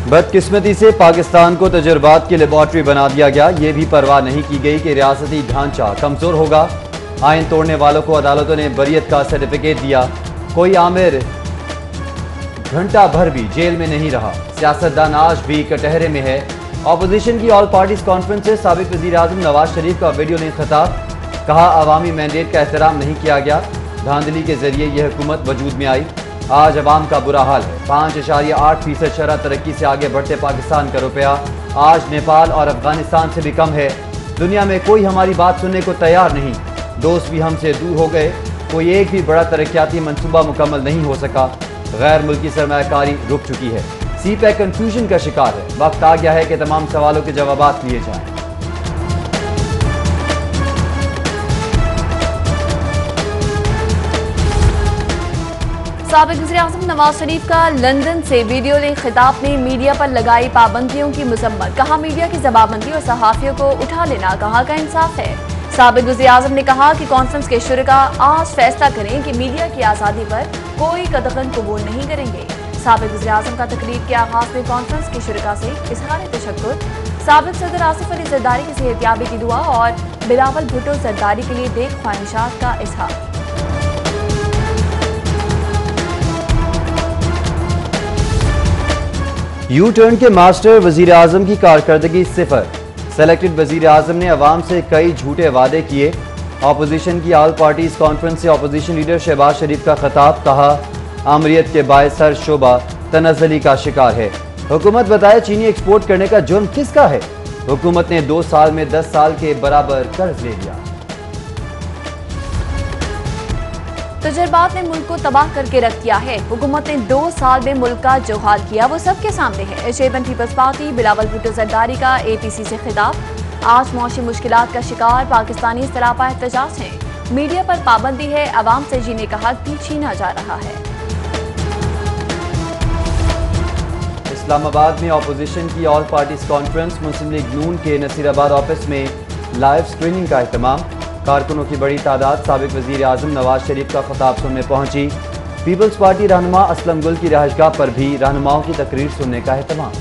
बदकिस्मती से पाकिस्तान को तजुर्बात की लेबॉर्ट्री बना दिया गया। ये भी परवाह नहीं की गई कि रियासती ढांचा कमजोर होगा। आइन तोड़ने वालों को अदालतों ने बरियत का सर्टिफिकेट दिया। कोई आमिर घंटा भर भी जेल में नहीं रहा। सियासतदान आज भी कटहरे में है। अपोजिशन की ऑल पार्टीज कॉन्फ्रेंस से साबिक वजीर आजम नवाज शरीफ का वीडियो लिंक खिताब। कहा अवामी मैंडेट का एहतराम नहीं किया गया। धांधली के जरिए यह हुकूमत वजूद में आई। आज अवाम का बुरा हाल है। 5.8% शरह तरक्की से आगे बढ़ते पाकिस्तान का रुपया आज नेपाल और अफगानिस्तान से भी कम है। दुनिया में कोई हमारी बात सुनने को तैयार नहीं। दोस्त भी हमसे दूर हो गए। कोई एक भी बड़ा तरक्याती मंसूबा मुकम्मल नहीं हो सका। गैर मुल्की सरमायाकारी रुक चुकी है। सीपैक कंफ्यूजन का शिकार है। वक्त आ गया है कि तमाम सवालों के जवाब लिए जाएं। साबिक वज़ीर-ए-आज़म नवाज शरीफ का लंदन से वीडियो लिंक खिताब ने मीडिया पर लगाई पाबंदियों की मजम्मत। कहा मीडिया की जवाबबंदी और सहाफियों को उठा लेना कहा का इंसाफ है। साबिक वज़ीर-ए-आज़म ने कहा कि कॉन्फ्रेंस के शुरका आज फैसला करें कि मीडिया की आज़ादी पर कोई कतगन कबूल नहीं करेंगे। साबिक वज़ीर-ए-आज़म का तकरीर के आगाज में कॉन्फ्रेंस के शुरका से इज़हार तशक्कुर, साबिक सदर आसिफ अली जरदारी की सेहतयाबी की दुआ और बिलावल भुट्टो जरदारी के लिए नेक ख्वाहिशात का इज़हार। यू टर्न के मास्टर वजीर आजम की कारकर्दगी सिफर। सेलेक्टेड वजीर आजम ने अवाम से कई झूठे वादे किए। अपोजिशन की ऑल पार्टीज कॉन्फ्रेंस से अपोजिशन लीडर शहबाज शरीफ का खिताब। कहा आमरीत के बायस हर शोबा तनज़्ज़ुली का शिकार है। हुकूमत बताए चीनी एक्सपोर्ट करने का जुर्म किसका है। हुकूमत ने 2 साल में 10 साल के बराबर कर्ज ले लिया। तजर्बात ने मुल्क को तबाह करके रख दिया है। हुकूमत ने 2 साल में मुल्क का जो हाल किया वो सबके सामने है। शेबन पीपल्स पार्टी बिलावल भुट्टो जरदारी का APC से खिताब। आज मौसमी मुश्किलात का शिकार पाकिस्तानी सरापा एहतजाज है। मीडिया पर पाबंदी है। अवाम से जीने का हक भी छीना जा रहा है। इस्लामाबाद में अपोजिशन की ऑल पार्टीज कॉन्फ्रेंस मुस्लिम लीग नून के नसीराबाद ऑफिस में लाइव स्क्रीनिंग का एहतमाम। कारकुनों की बड़ी तादाद साबिक वजीर आजम नवाज शरीफ का खिताब सुनने पहुंची। पीपल्स पार्टी रहनुमा असलम गुल की रिहाइशगाह पर भी रहनुमाओं की तकरीर सुनने का एहतमाम।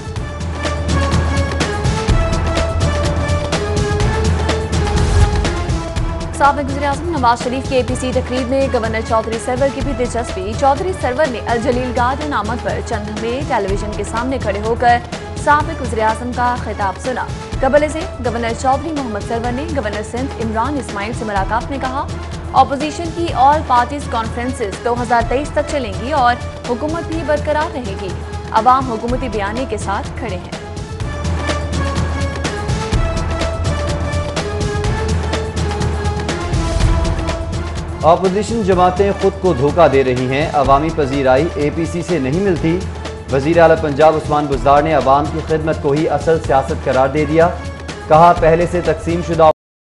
साबिक वज़ीर-ए-आज़म नवाज शरीफ की APC तकरीर में गवर्नर चौधरी सरवर की भी दिलचस्पी। चौधरी सरवर ने अल जलील गार्डन आमद पर चंद में टेलीविजन के सामने खड़े होकर साबिक वज़ीर-ए-आज़म का खिताब सुना। कबल से गवर्नर चौधरी मोहम्मद सरवर ने गवर्नर सिंध इमरान इस्माइल से मुलाकात में कहा अपोजिशन की ऑल पार्टीज कॉन्फ्रेंसेस 2023 तक चलेंगी और हुकूमत भी बरकरार रहेगी। अवाम हुकूमती बयानी के साथ खड़े हैं। अपोजिशन जमातें खुद को धोखा दे रही हैं। अवामी पजीराई APC से नहीं मिलती। वजीर आला पंजाब उस्मान बुज़दार ने अवाम की खिदमत को ही असल सियासत करार दे दिया। कहा पहले से तकसीम शुदा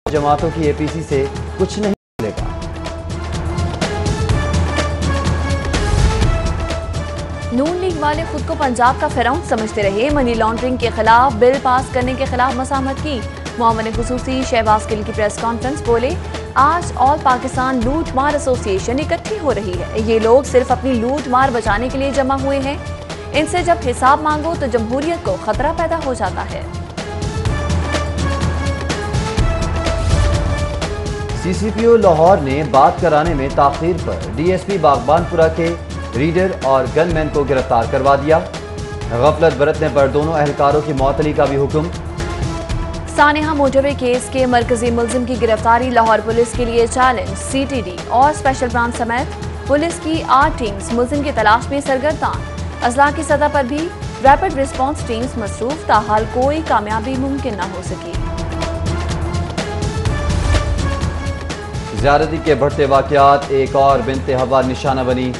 जमातों की APC से कुछ नहीं मिलेगा। नून लीग वाले खुद को पंजाब का फिरौन समझते रहे। मनी लॉन्ड्रिंग के खिलाफ बिल पास करने के खिलाफ मसामत की। मोहम्मद खुसूसी शहबाज गिल की प्रेस कॉन्फ्रेंस बोले आज ऑल पाकिस्तान लूट मार एसोसिएशन इकट्ठी हो रही है। ये लोग सिर्फ अपनी लूट मार बचाने के लिए जमा हुए हैं। इनसे जब हिसाब मांगो तो जमहूरियत को खतरा पैदा हो जाता है। CCPO लाहौर ने बात कराने में ताखीर पर DSP बागबानपुरा के रीडर और गनमैन को गिरफ्तार करवा दिया। गफलत बरतने पर दोनों एहलकारों की मौतली का भी हुक्म। सानेहा मोटरवे केस के मरकजी मुलजिम की गिरफ्तारी लाहौर पुलिस के लिए चैलेंज। CTD और स्पेशल ब्रांच समेत पुलिस की 8 टीम्स मुलजिम की तलाश में सरगर्दान। अजला की सतह पर भी रैपिड रिस्पांस टीम्स मसरूफ। ताहाल कोई कामयाबी मुमकिन न हो सकी। ज़्यादती के बढ़ते वाक़यात एक और बिनते हवा निशाना बनी।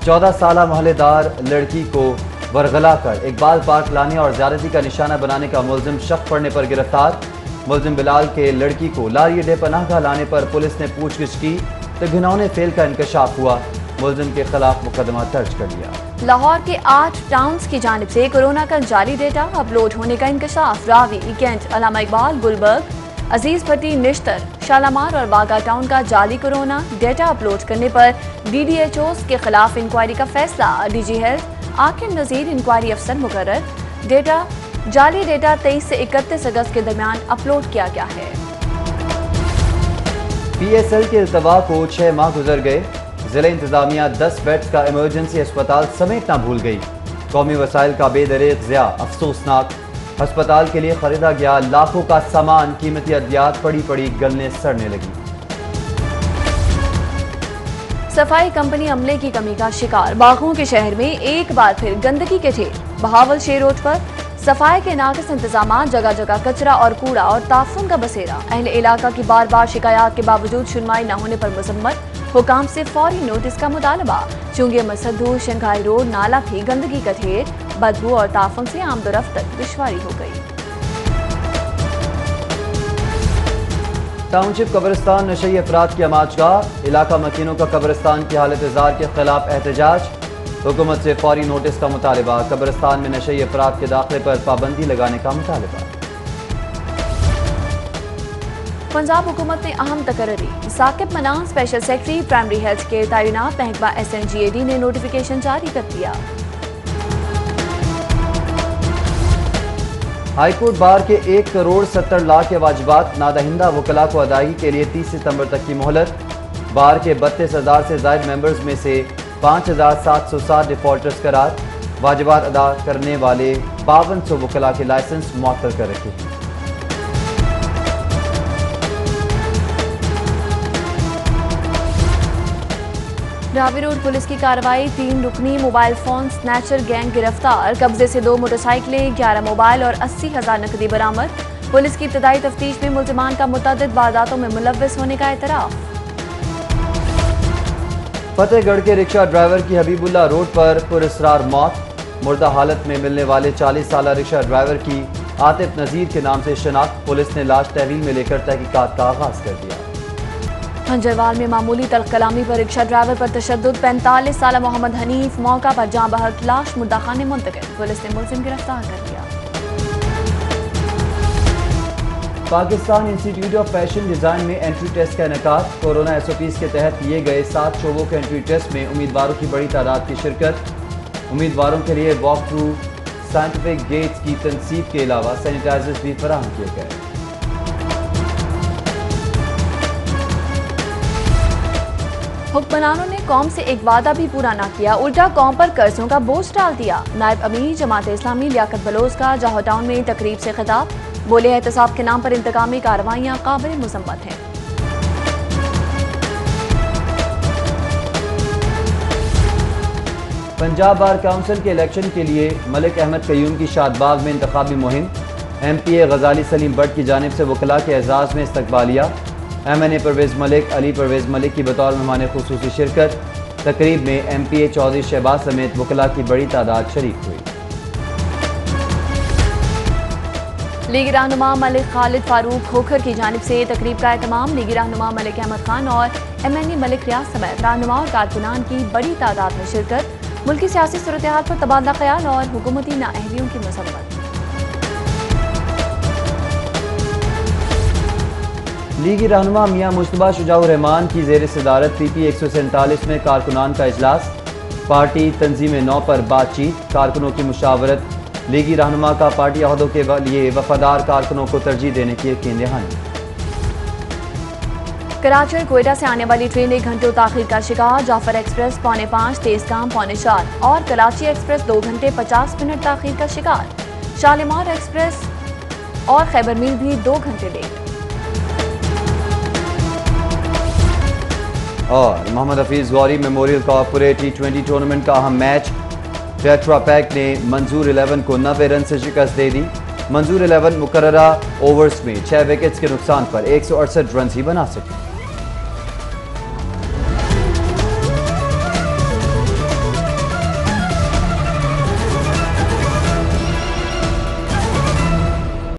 14 साला मोहल्लेदार लड़की को बरगला कर इकबाल पार्क लाने और ज़्यादती का निशाना बनाने का मुलजिम शक पड़ने पर गिरफ्तार। मुलजिम बिलाल के लड़की को लारी अड्डे पनाहगाह लाने पर पुलिस ने पूछगिछ की तो घिनौने फेल का इंकशाफ हुआ। मुलजिम के खिलाफ मुकदमा दर्ज कर लिया। लाहौर के 8 टाउन्स की जानिब से कोरोना का जाली डेटा अपलोड होने का इंकशाफ। रावी, कैंट, अलामा इकबाल, गुलबर्ग, अजीज भट्टी, निश्तर, शालामार और बागा टाउन का जाली कोरोना डेटा अपलोड करने पर DDHOs के खिलाफ इंक्वायरी का फैसला। DG हेल्थ आकिब नजीर इंक्वायरी अफसर मुकर्रर। डेटा जाली डेटा 23 से 31 अगस्त के दरमियान अपलोड किया गया है। PSL के इल्तवा को 6 माह गुजर गए। जिला इंतजामिया 10 बेड्स का इमरजेंसी अस्पताल समेटना भूल गई। कौमी वसाइल का बेदरेक ज़िया अफसोसनाक। अस्पताल के लिए खरीदा गया लाखों का सामान, कीमती अद्वियात पड़ी पड़ी गलने सड़ने लगी। सफाई कंपनी अमले की कमी का शिकार। बागों के शहर में एक बार फिर गंदगी के ढेर। बहावल शेर रोड पर सफाई के नाकिस इंतजाम, जगह जगह कचरा और कूड़ा और ताफुन का बसेरा। अहले इलाका की बार बार शिकायत के बावजूद सुनवाई न होने पर मजम्मत। हुकाम से फौरी नोटिस का मुतालबा। चुंगे मसदू शंघाई रोड नाला भी गंदगी का ढेर। बदबू और ताफुन से आमदोरफ्त दुश्वारी हो गई। टाउनशिप कब्रिस्तान नशई अफराद की अमाजगाह। इलाका मकीनों का कब्रिस्तान की हालत जार के खिलाफ एहतजाज। हुकूमत से फौरी नोटिस का मुतालबा। कब्रिस्तान में नशई अफराद के दाखिले पर पाबंदी लगाने का मुतालबा। पंजाब हुकूमत ने अहम तकर्री। साकिब मनान special secretary primary health care तैनात। महकमा SNGAD ने नोटिफिकेशन जारी कर दिया। हाईकोर्ट बार के 1 करोड़ 70 लाख के वाजिबात नादहिंदा वकला को अदायगी के लिए 30 सितंबर तक की मोहलत। बार के 32,000 से ज्यादा मेंबर्स में से 5,707 डिफॉल्टर्स करार। वाजिबात अदा करने वाले 5200 वकला के लाइसेंस मुअत्तल कर रखे हैं। रावी रोड पुलिस की कार्रवाई। 3 रुकनी मोबाइल फोन स्नैचर गैंग गिरफ्तार। कब्जे से 2 मोटरसाइकिलें, 11 मोबाइल और 80,000 नकदी बरामद। पुलिस की इब्तदाई तफ्तीश में मुल्जिमान का मुतअद्दिद वारदातों में मुलव्वस होने का एतराफ। फतेहगढ़ के रिक्शा ड्राइवर की हबीबुल्ला रोड पर पुरस्रार मौत। मुर्दा हालत में मिलने वाले 40 साल रिक्शा ड्राइवर की आतिफ नजीर के नाम से शनाख्त। पुलिस ने लाश तहवील में लेकर तहकीकात का आगाज कर दिया। हंजरवाल में मामूली तल्ख कलामी पर रिक्शा ड्राइवर पर तशद्दुद। 45 साल मोहम्मद हनीफ मौका पर जाँ बहक, लाश मुर्दा खाने मुंतकिल। पुलिस ने मुलजिम गिरफ्तार कर लिया। Pakistan institute of fashion design में एंट्री टेस्ट का इनेकाद। कोरोना SOPs के तहत किए गए 7 शोबों के एंट्री टेस्ट में उम्मीदवारों की बड़ी तादाद की शिरकत। उम्मीदवारों के लिए वॉक थ्रू, साइंटिफिक गेट्स की तनसीब के अलावा सैनिटाइजर्स भी फराहम किए गए। हुक्मरानों ने कौम से एक वादा भी पूरा न किया, उल्टा कौम पर कर्जों का बोझ डाल दिया। नायब अमीर जमात इस्लामी लियाकत बलोच का जौहर टाउन में तकरीब से खिताब। बोले एहतसाब के नाम पर इंतकामी कार्रवाइयां काबिल मुसम्मत हैं। पंजाब बार काउंसिल के इलेक्शन के लिए मलिक अहमद कयूम की शादबाग में इंतखाबी मुहिम। MPA गजाली सलीम भट्ट की जानिब से वकला के एजाज में इस्तकबालिया। MNA परवेज मलिक, अली परवेज मलिक की बतौर मेहमान खुसूसी शिरकत। तकरीब में MPA चौधरी शहबाज समेत वकला की बड़ी तादाद शरीक हुई। लीगी रहनुमा मलिक खालिद फारूक खोखर की जानिब से तकरीब का एहतमाम। लीगी रहनुमा मलिक अहमद खान और MNA मलिक रियाज समेत रहनुमा और कारकुनान की बड़ी तादाद में शिरकत। मुल्की सियासी सूरत हाल पर तबादला ख्याल और हुकूमती नाअहलियों की मजम्मत। लीगी रहनुमा मियां मुश्तबा शुजाउर रहमान की जेर सदारत PP 147 में कारकुनान का इजलास। पार्टी तंजीम 9 पर बातचीत, कारकुनों की मुशावरत। लीगी रहनुमा का पार्टी अहदों के लिए वफादार कारकुनों को तरजीह देने की यकीन दहानी। कराची और कोयटा से आने वाली ट्रेन 1 घंटे ताखीर का शिकार। जाफर एक्सप्रेस 4:45, तेजगाम 4:45 और कराची एक्सप्रेस 2 घंटे 50 मिनट ताखीर का शिकार। शालीमार एक्सप्रेस और खैबर मील भी 2 घंटे लेट। और Mohammad Hafeez Gauri memorial corporate T20 tournament का अहम मैच। टेट्रा पैक ने मंजूर 11 को 90 रन से शिकस्त दे दी। मंजूर 11 मुकर्ररा ओवर्स में 6 विकेट्स के नुकसान पर 168 रन ही बना सके।